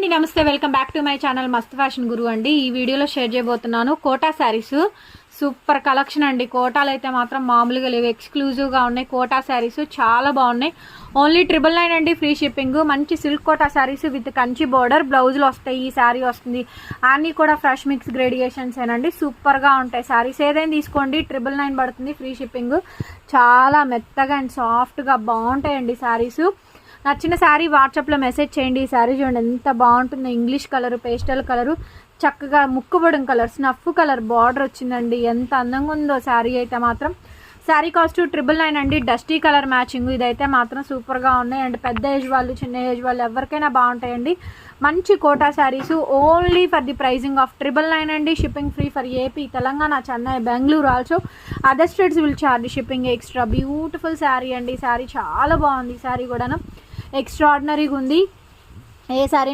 అండి నమస్తే welcome back to my channel మస్త్ ఫ్యాషన్ గురు అండి. ఈ వీడియోలో షేర్ చేయబోతున్నాను కోటా శారీస్. సూపర్ కలెక్షన్ అండి. కోటాలు అయితే మాత్రం మామూలుగా లేవు, ఎక్స్క్లూజివ్గా ఉన్నాయి. కోటా శారీస్ చాలా బాగున్నాయి. ఓన్లీ 999 అండి, ఫ్రీ షిప్పింగ్. మంచి silk Kota saris with Kanchi border బ్లౌజులు వస్తాయి. ఈ శారీ వస్తుంది అన్నీ కూడా ఫ్రెష్ మిక్స్ గ్రేడియేషన్స్ ఏనండి. సూపర్గా ఉంటాయి శారీస్. ఏదైనా తీసుకోండి, 999 పడుతుంది, ఫ్రీ షిప్పింగ్. చాలా మెత్తగా అండ్ సాఫ్ట్గా బాగుంటాయండి శారీస్. నచ్చిన శారీ వాట్సాప్లో మెసేజ్ చేయండి. ఈ శారీ చూడండి ఎంత బాగుంటుందో. ఇంగ్లీష్ కలరు, పేస్టల్ కలరు, చక్కగా ముక్కుబొడం కలర్, స్నఫ్ కలర్ బార్డర్ వచ్చిందండి. ఎంత అందంగా ఉందో శారీ అయితే మాత్రం. శారీ కాస్ట్ 999 అండి. Dusty colour matching. ఇదైతే మాత్రం సూపర్గా ఉన్నాయి. అండ్ పెద్ద ఏజ్ వాళ్ళు, చిన్న ఏజ్ వాళ్ళు ఎవరికైనా బాగుంటాయండి. మంచి Kota saris only for the pricing of 999 అండి. Shipping free for AP, Telangana, Chennai, Bengaluru. Also other states will charge shipping extra. Beautiful sari అండి. శారీ చాలా బాగుంది. శారీ కూడాను ఎక్స్ట్రాడినరీగా ఉంది. ఏ శారీ